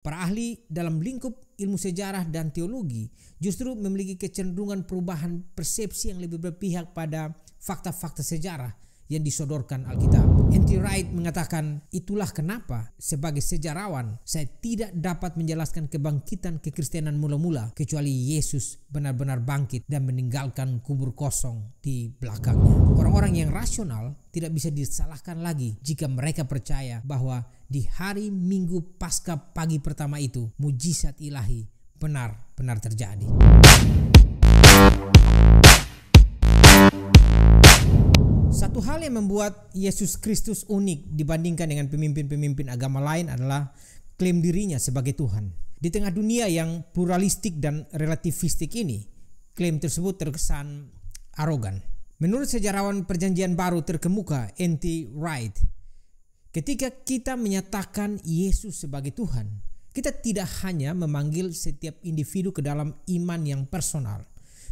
Para ahli dalam lingkup ilmu sejarah dan teologi justru memiliki kecenderungan perubahan persepsi yang lebih berpihak pada fakta-fakta sejarah yang disodorkan Alkitab. N.T. Wright mengatakan, itulah kenapa sebagai sejarawan saya tidak dapat menjelaskan kebangkitan kekristenan mula-mula kecuali Yesus benar-benar bangkit dan meninggalkan kubur kosong di belakangnya. Orang-orang yang rasional tidak bisa disalahkan lagi jika mereka percaya bahwa di hari Minggu Paskah pagi pertama itu mujizat ilahi benar-benar terjadi. Satu hal yang membuat Yesus Kristus unik dibandingkan dengan pemimpin-pemimpin agama lain adalah klaim dirinya sebagai Tuhan. Di tengah dunia yang pluralistik dan relativistik ini, klaim tersebut terkesan arogan. Menurut sejarawan Perjanjian Baru terkemuka N.T. Wright, ketika kita menyatakan Yesus sebagai Tuhan, kita tidak hanya memanggil setiap individu ke dalam iman yang personal,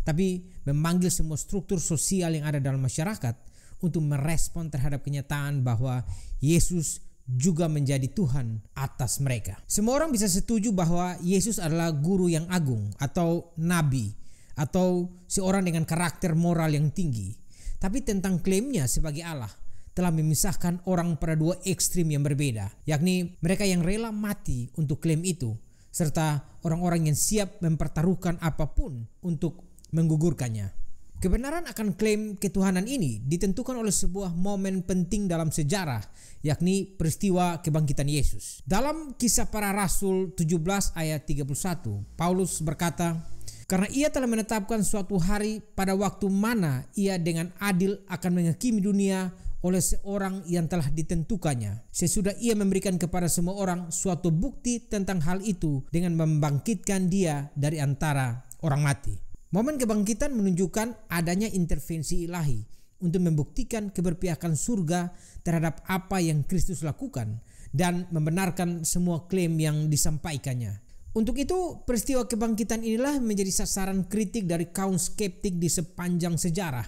tapi memanggil semua struktur sosial yang ada dalam masyarakat untuk merespon terhadap kenyataan bahwa Yesus juga menjadi Tuhan atas mereka. Semua orang bisa setuju bahwa Yesus adalah guru yang agung atau nabi atau seorang dengan karakter moral yang tinggi. Tapi tentang klaimnya sebagai Allah telah memisahkan orang pada dua ekstrim yang berbeda, yakni mereka yang rela mati untuk klaim itu, serta orang-orang yang siap mempertaruhkan apapun untuk menggugurkannya. Kebenaran akan klaim ketuhanan ini ditentukan oleh sebuah momen penting dalam sejarah, yakni peristiwa kebangkitan Yesus. Dalam Kisah Para Rasul 17 ayat 31, Paulus berkata, "Karena ia telah menetapkan suatu hari pada waktu mana ia dengan adil akan menghakimi dunia oleh seorang yang telah ditentukannya, sesudah ia memberikan kepada semua orang suatu bukti tentang hal itu dengan membangkitkan dia dari antara orang mati." Momen kebangkitan menunjukkan adanya intervensi ilahi untuk membuktikan keberpihakan surga terhadap apa yang Kristus lakukan dan membenarkan semua klaim yang disampaikannya. Untuk itu, peristiwa kebangkitan inilah menjadi sasaran kritik dari kaum skeptik di sepanjang sejarah,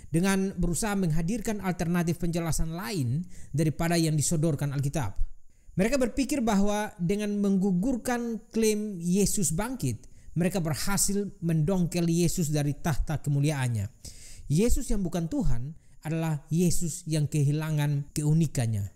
dengan berusaha menghadirkan alternatif penjelasan lain daripada yang disodorkan Alkitab. Mereka berpikir bahwa dengan menggugurkan klaim Yesus bangkit, mereka berhasil mendongkel Yesus dari tahta kemuliaannya. Yesus yang bukan Tuhan adalah Yesus yang kehilangan keunikannya.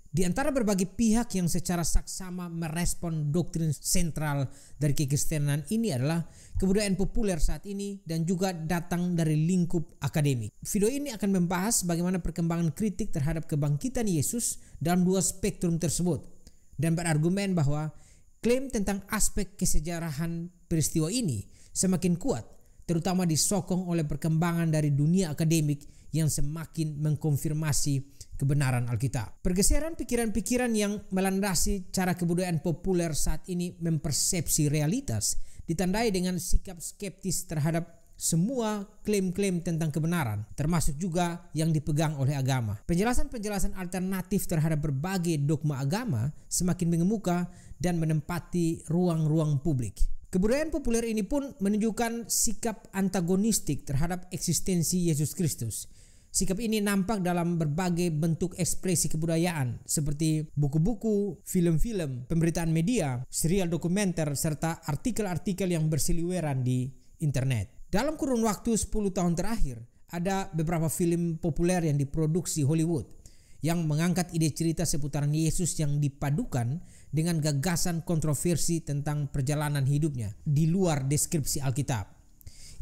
Di antara berbagai pihak yang secara saksama merespon doktrin sentral dari kekristenan ini adalah kebudayaan populer saat ini dan juga datang dari lingkup akademik. Video ini akan membahas bagaimana perkembangan kritik terhadap kebangkitan Yesus dalam dua spektrum tersebut, dan berargumen bahwa klaim tentang aspek kesejarahan peristiwa ini semakin kuat, terutama disokong oleh perkembangan dari dunia akademik yang semakin mengkonfirmasi kebenaran Alkitab. Pergeseran pikiran-pikiran yang melandasi cara kebudayaan populer saat ini mempersepsi realitas ditandai dengan sikap skeptis terhadap semua klaim-klaim tentang kebenaran, termasuk juga yang dipegang oleh agama. Penjelasan-penjelasan alternatif terhadap berbagai dogma agama semakin mengemuka dan menempati ruang-ruang publik. Kebudayaan populer ini pun menunjukkan sikap antagonistik terhadap eksistensi Yesus Kristus. Sikap ini nampak dalam berbagai bentuk ekspresi kebudayaan seperti buku-buku, film-film, pemberitaan media, serial dokumenter, serta artikel-artikel yang berseliweran di internet. Dalam kurun waktu 10 tahun terakhir, ada beberapa film populer yang diproduksi Hollywood yang mengangkat ide cerita seputaran Yesus yang dipadukan dengan gagasan kontroversi tentang perjalanan hidupnya di luar deskripsi Alkitab.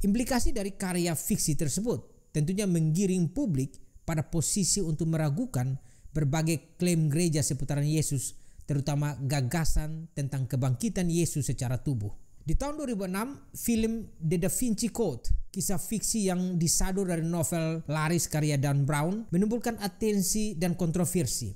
Implikasi dari karya fiksi tersebut tentunya menggiring publik pada posisi untuk meragukan berbagai klaim gereja seputaran Yesus, terutama gagasan tentang kebangkitan Yesus secara tubuh. Di tahun 2006, film The Da Vinci Code, kisah fiksi yang disadur dari novel laris karya Dan Brown, menimbulkan atensi dan kontroversi.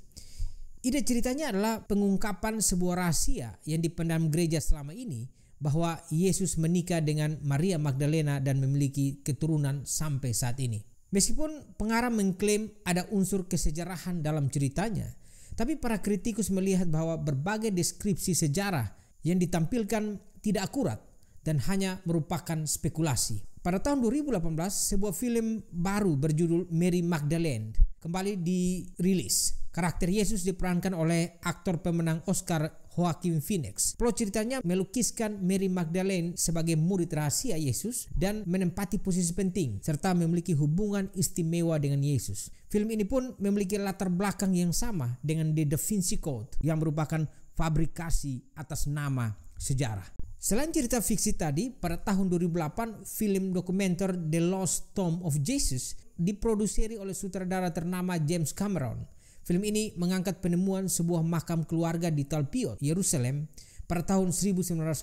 Ide ceritanya adalah pengungkapan sebuah rahasia yang dipendam gereja selama ini, bahwa Yesus menikah dengan Maria Magdalena dan memiliki keturunan sampai saat ini. Meskipun pengarang mengklaim ada unsur kesejarahan dalam ceritanya, tapi para kritikus melihat bahwa berbagai deskripsi sejarah yang ditampilkan tidak akurat dan hanya merupakan spekulasi. Pada tahun 2018, sebuah film baru berjudul Mary Magdalene kembali dirilis. Karakter Yesus diperankan oleh aktor pemenang Oscar Joaquin Phoenix. Plot ceritanya melukiskan Mary Magdalene sebagai murid rahasia Yesus dan menempati posisi penting serta memiliki hubungan istimewa dengan Yesus. Film ini pun memiliki latar belakang yang sama dengan The Da Vinci Code yang merupakan fabrikasi atas nama sejarah. Selain cerita fiksi tadi, pada tahun 2008 film dokumenter The Lost Tomb of Jesus diproduksi oleh sutradara ternama James Cameron. Film ini mengangkat penemuan sebuah makam keluarga di Talpiot, Yerusalem pada tahun 1980.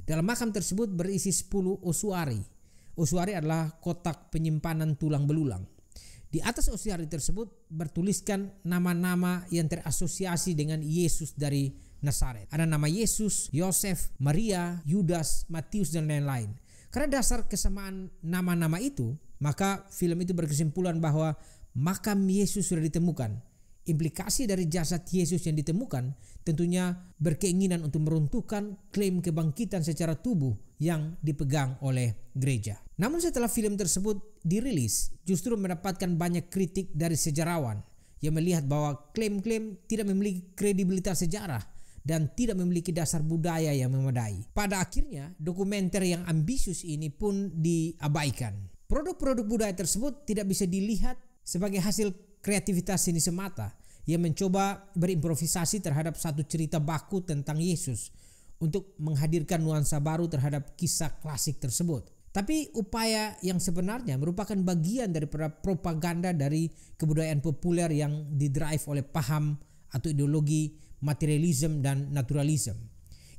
Dalam makam tersebut berisi 10 ossuari. Ossuari adalah kotak penyimpanan tulang belulang. Di atas ossuari tersebut bertuliskan nama-nama yang terasosiasi dengan Yesus dari Nazaret. Ada nama Yesus, Yosef, Maria, Yudas, Matius, dan lain-lain. Karena dasar kesamaan nama-nama itu, maka film itu berkesimpulan bahwa makam Yesus sudah ditemukan. Implikasi dari jasad Yesus yang ditemukan tentunya berkeinginan untuk meruntuhkan klaim kebangkitan secara tubuh yang dipegang oleh gereja. Namun setelah film tersebut dirilis, justru mendapatkan banyak kritik dari sejarawan yang melihat bahwa klaim-klaim tidak memiliki kredibilitas sejarah dan tidak memiliki dasar budaya yang memadai. Pada akhirnya, dokumenter yang ambisius ini pun diabaikan. Produk-produk budaya tersebut tidak bisa dilihat sebagai hasil kreativitas seni semata yang mencoba berimprovisasi terhadap satu cerita baku tentang Yesus untuk menghadirkan nuansa baru terhadap kisah klasik tersebut. Tapi upaya yang sebenarnya merupakan bagian daripada propaganda dari kebudayaan populer yang didrive oleh paham atau ideologi materialisme dan naturalisme.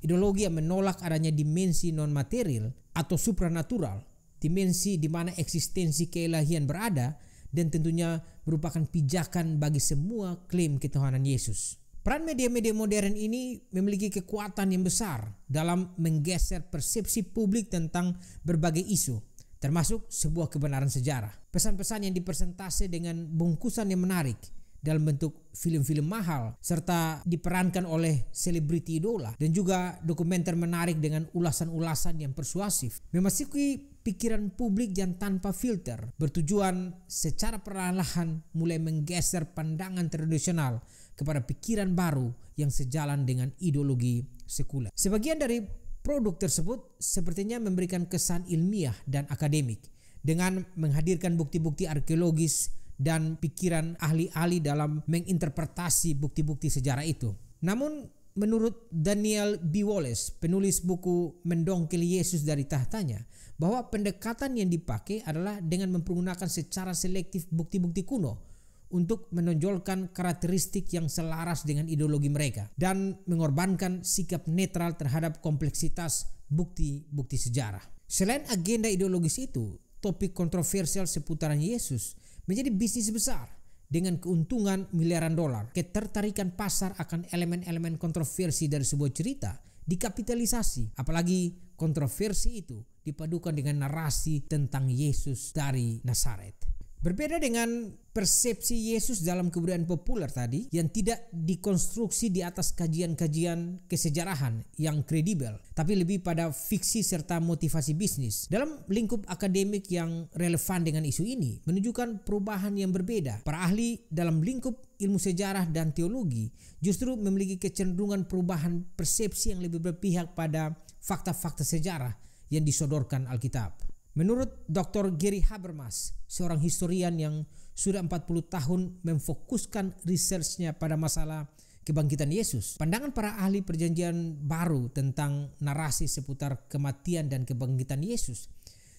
Ideologi yang menolak adanya dimensi non-material atau supranatural, dimensi di mana eksistensi keilahian berada dan tentunya merupakan pijakan bagi semua klaim ketuhanan Yesus. Peran media-media modern ini memiliki kekuatan yang besar dalam menggeser persepsi publik tentang berbagai isu, termasuk sebuah kebenaran sejarah. Pesan-pesan yang dipresentasi dengan bungkusan yang menarik dalam bentuk film-film mahal serta diperankan oleh selebriti idola dan juga dokumenter menarik dengan ulasan-ulasan yang persuasif memasuki pikiran publik yang tanpa filter, bertujuan secara perlahan mulai menggeser pandangan tradisional kepada pikiran baru yang sejalan dengan ideologi sekuler. Sebagian dari produk tersebut sepertinya memberikan kesan ilmiah dan akademik dengan menghadirkan bukti-bukti arkeologis dan pikiran ahli-ahli dalam menginterpretasi bukti-bukti sejarah itu. Namun menurut Daniel B. Wallace, penulis buku Mendongkel Yesus dari Tahtanya, bahwa pendekatan yang dipakai adalah dengan menggunakan secara selektif bukti-bukti kuno untuk menonjolkan karakteristik yang selaras dengan ideologi mereka dan mengorbankan sikap netral terhadap kompleksitas bukti-bukti sejarah. Selain agenda ideologis itu, topik kontroversial seputaran Yesus menjadi bisnis besar dengan keuntungan miliaran dolar. Ketertarikan pasar akan elemen-elemen kontroversi dari sebuah cerita dikapitalisasi, apalagi kontroversi itu dipadukan dengan narasi tentang Yesus dari Nazaret. Berbeda dengan persepsi Yesus dalam kebudayaan populer tadi yang tidak dikonstruksi di atas kajian-kajian kesejarahan yang kredibel, tapi lebih pada fiksi serta motivasi bisnis. Dalam lingkup akademik yang relevan dengan isu ini menunjukkan perubahan yang berbeda. Para ahli dalam lingkup ilmu sejarah dan teologi justru memiliki kecenderungan perubahan persepsi yang lebih berpihak pada fakta-fakta sejarah yang disodorkan Alkitab. Menurut Dr. Gary Habermas, seorang historian yang sudah 40 tahun memfokuskan researchnya pada masalah kebangkitan Yesus, pandangan para ahli perjanjian baru tentang narasi seputar kematian dan kebangkitan Yesus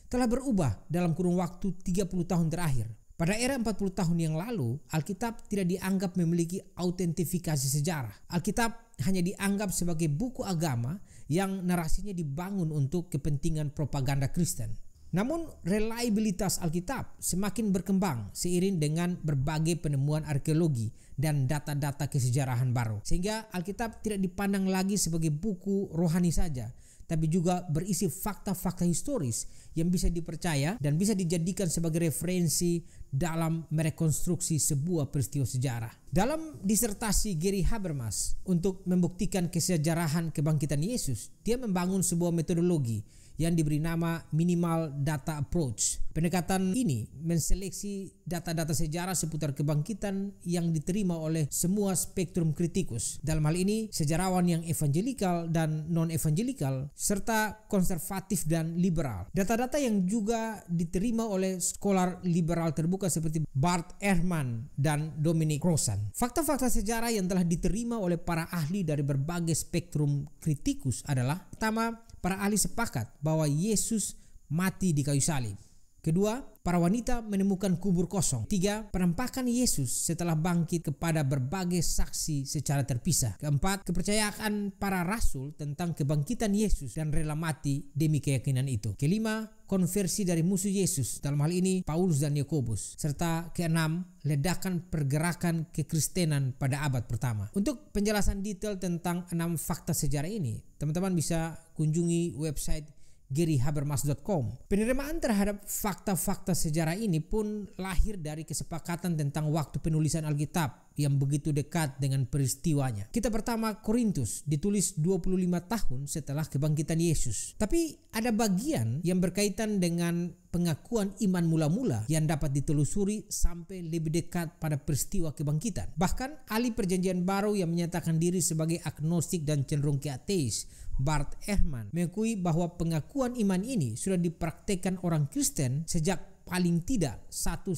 telah berubah dalam kurun waktu 30 tahun terakhir. Pada era 40 tahun yang lalu, Alkitab tidak dianggap memiliki autentifikasi sejarah. Alkitab hanya dianggap sebagai buku agama yang narasinya dibangun untuk kepentingan propaganda Kristen. Namun reliabilitas Alkitab semakin berkembang seiring dengan berbagai penemuan arkeologi dan data-data kesejarahan baru. Sehingga Alkitab tidak dipandang lagi sebagai buku rohani saja, tapi juga berisi fakta-fakta historis yang bisa dipercaya dan bisa dijadikan sebagai referensi dalam merekonstruksi sebuah peristiwa sejarah. Dalam disertasi Gary Habermas untuk membuktikan kesejarahan kebangkitan Yesus, dia membangun sebuah metodologi yang diberi nama minimal data approach. Pendekatan ini menseleksi data-data sejarah seputar kebangkitan yang diterima oleh semua spektrum kritikus. Dalam hal ini, sejarawan yang evangelikal dan non-evangelikal, serta konservatif dan liberal. Data-data yang juga diterima oleh skolar liberal terbuka seperti Bart Ehrman dan Dominic Crossan. Fakta-fakta sejarah yang telah diterima oleh para ahli dari berbagai spektrum kritikus adalah: pertama, para ahli sepakat bahwa Yesus mati di kayu salib. Kedua, para wanita menemukan kubur kosong. Tiga, penampakan Yesus setelah bangkit kepada berbagai saksi secara terpisah. Keempat, kepercayaan para rasul tentang kebangkitan Yesus dan rela mati demi keyakinan itu. Kelima, konversi dari musuh Yesus, dalam hal ini Paulus dan Yakobus. Serta keenam, ledakan pergerakan kekristenan pada abad pertama. Untuk penjelasan detail tentang 6 fakta sejarah ini, teman-teman bisa kunjungi website GaryHabermas.com. Penerimaan terhadap fakta-fakta sejarah ini pun lahir dari kesepakatan tentang waktu penulisan Alkitab yang begitu dekat dengan peristiwanya. Kitab pertama Korintus ditulis 25 tahun setelah kebangkitan Yesus. Tapi ada bagian yang berkaitan dengan pengakuan iman mula-mula yang dapat ditelusuri sampai lebih dekat pada peristiwa kebangkitan. Bahkan ahli perjanjian baru yang menyatakan diri sebagai agnostik dan cenderung ke ateis, Bart Ehrman, mengakui bahwa pengakuan iman ini sudah dipraktekkan orang Kristen sejak paling tidak 1-2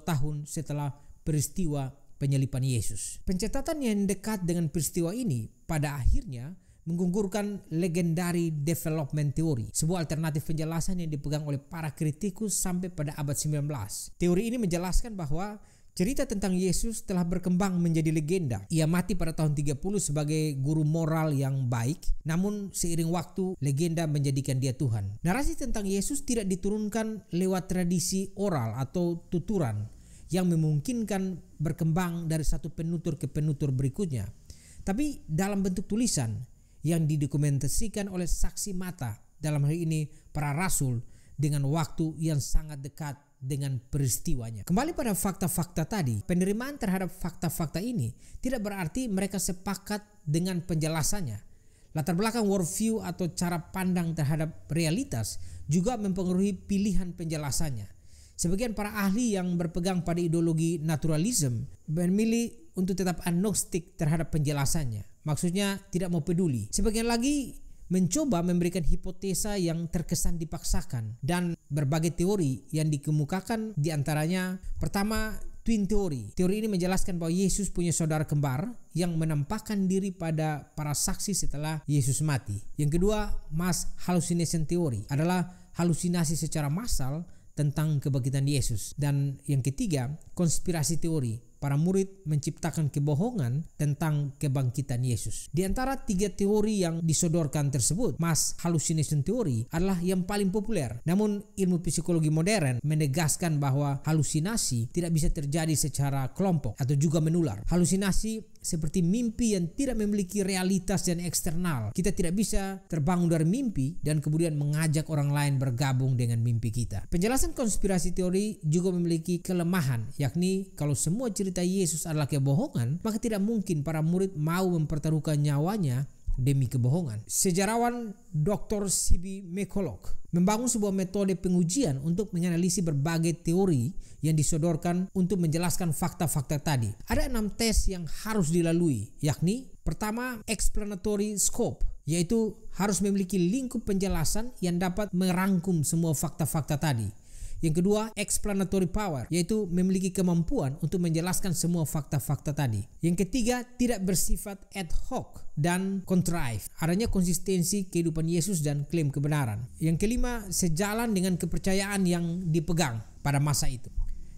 tahun setelah peristiwa penyaliban Yesus. Pencatatan yang dekat dengan peristiwa ini pada akhirnya menggugurkan legendary development theory, sebuah alternatif penjelasan yang dipegang oleh para kritikus sampai pada abad 19. Teori ini menjelaskan bahwa cerita tentang Yesus telah berkembang menjadi legenda. Ia mati pada tahun 30 sebagai guru moral yang baik, namun seiring waktu legenda menjadikan dia Tuhan. Narasi tentang Yesus tidak diturunkan lewat tradisi oral atau tuturan yang memungkinkan berkembang dari satu penutur ke penutur berikutnya, tapi dalam bentuk tulisan yang didokumentasikan oleh saksi mata, dalam hal ini para rasul, dengan waktu yang sangat dekat dengan peristiwanya. Kembali pada fakta-fakta tadi, penerimaan terhadap fakta-fakta ini tidak berarti mereka sepakat dengan penjelasannya. Latar belakang worldview atau cara pandang terhadap realitas juga mempengaruhi pilihan penjelasannya. Sebagian para ahli yang berpegang pada ideologi naturalism memilih untuk tetap agnostik terhadap penjelasannya. Maksudnya tidak mau peduli. Sebagian lagi mencoba memberikan hipotesa yang terkesan dipaksakan, dan berbagai teori yang dikemukakan diantaranya: pertama, twin theory. Teori ini menjelaskan bahwa Yesus punya saudara kembar yang menampakkan diri pada para saksi setelah Yesus mati. Yang kedua, mass hallucination theory, adalah halusinasi secara massal tentang kebangkitan Yesus. Dan yang ketiga, konspirasi teori. Para murid menciptakan kebohongan tentang kebangkitan Yesus. Di antara 3 teori yang disodorkan tersebut, mass hallucination theory adalah yang paling populer. Namun ilmu psikologi modern menegaskan bahwa halusinasi tidak bisa terjadi secara kelompok atau juga menular. Halusinasi seperti mimpi yang tidak memiliki realitas dan eksternal. Kita tidak bisa terbangun dari mimpi dan kemudian mengajak orang lain bergabung dengan mimpi kita. Penjelasan konspirasi teori juga memiliki kelemahan, yakni kalau semua cerita Yesus adalah kebohongan, maka tidak mungkin para murid mau mempertaruhkan nyawanya demi kebohongan. Sejarawan Dr. C.B. McCulloch membangun sebuah metode pengujian untuk menganalisis berbagai teori yang disodorkan untuk menjelaskan fakta-fakta tadi. Ada 6 tes yang harus dilalui, yakni pertama, explanatory scope, yaitu harus memiliki lingkup penjelasan yang dapat merangkum semua fakta-fakta tadi. Yang kedua, explanatory power, yaitu memiliki kemampuan untuk menjelaskan semua fakta-fakta tadi. Yang ketiga, tidak bersifat ad hoc dan contrived, adanya konsistensi kehidupan Yesus dan klaim kebenaran. Yang kelima, sejalan dengan kepercayaan yang dipegang pada masa itu.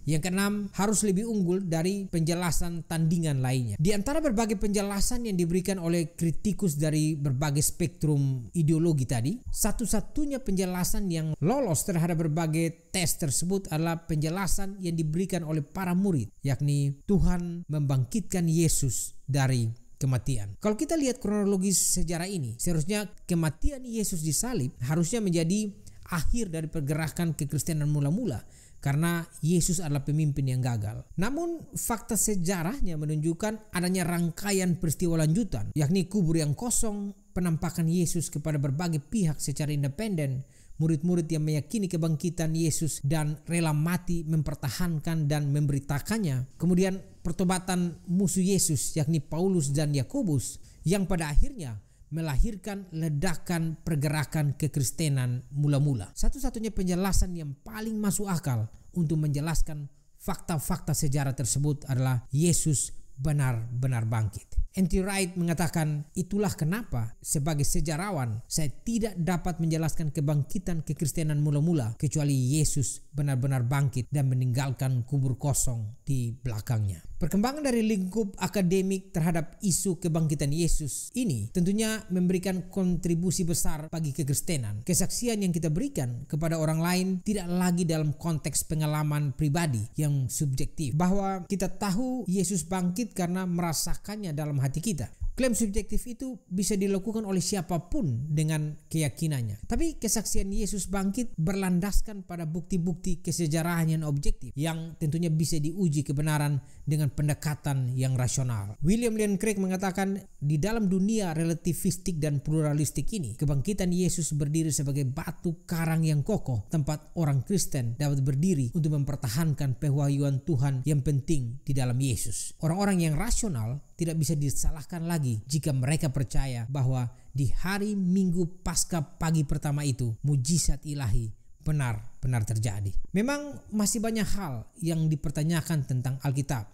Yang keenam, harus lebih unggul dari penjelasan tandingan lainnya. Di antara berbagai penjelasan yang diberikan oleh kritikus dari berbagai spektrum ideologi tadi, satu-satunya penjelasan yang lolos terhadap berbagai tes tersebut adalah penjelasan yang diberikan oleh para murid, yakni Tuhan membangkitkan Yesus dari kematian. Kalau kita lihat kronologis sejarah ini, seharusnya kematian Yesus di salib harusnya menjadi akhir dari pergerakan kekristenan mula-mula, karena Yesus adalah pemimpin yang gagal. Namun fakta sejarahnya menunjukkan adanya rangkaian peristiwa lanjutan, yakni kubur yang kosong, penampakan Yesus kepada berbagai pihak secara independen, murid-murid yang meyakini kebangkitan Yesus dan rela mati mempertahankan dan memberitakannya. Kemudian pertobatan musuh Yesus yakni Paulus dan Yakobus yang pada akhirnya melahirkan ledakan pergerakan kekristenan mula-mula. Satu-satunya penjelasan yang paling masuk akal untuk menjelaskan fakta-fakta sejarah tersebut adalah Yesus benar-benar bangkit. N.T. Wright mengatakan, itulah kenapa sebagai sejarawan saya tidak dapat menjelaskan kebangkitan kekristenan mula-mula kecuali Yesus benar-benar bangkit dan meninggalkan kubur kosong di belakangnya. Perkembangan dari lingkup akademik terhadap isu kebangkitan Yesus ini tentunya memberikan kontribusi besar bagi kekristenan. Kesaksian yang kita berikan kepada orang lain tidak lagi dalam konteks pengalaman pribadi yang subjektif, bahwa kita tahu Yesus bangkit karena merasakannya dalam hati kita. Klaim subjektif itu bisa dilakukan oleh siapapun dengan keyakinannya. Tapi kesaksian Yesus bangkit berlandaskan pada bukti-bukti kesejarahan yang objektif yang tentunya bisa diuji kebenaran dengan pendekatan yang rasional. William Lane Craig mengatakan, di dalam dunia relativistik dan pluralistik ini, kebangkitan Yesus berdiri sebagai batu karang yang kokoh tempat orang Kristen dapat berdiri untuk mempertahankan pewahyuan Tuhan yang penting di dalam Yesus. Orang-orang yang rasional tidak bisa disalahkan lagi jika mereka percaya bahwa di hari Minggu Paskah pagi pertama itu mujizat ilahi benar-benar terjadi. Memang masih banyak hal yang dipertanyakan tentang Alkitab.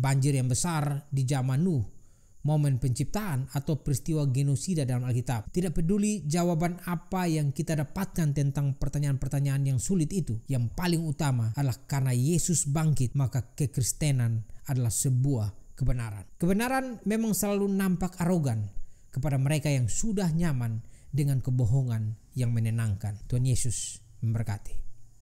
Banjir yang besar di zaman Nuh, momen penciptaan, atau peristiwa genosida dalam Alkitab. Tidak peduli jawaban apa yang kita dapatkan tentang pertanyaan-pertanyaan yang sulit itu, yang paling utama adalah karena Yesus bangkit, maka kekristenan adalah sebuah kebenaran. Kebenaran memang selalu nampak arogan kepada mereka yang sudah nyaman dengan kebohongan yang menenangkan. Tuhan Yesus memberkati.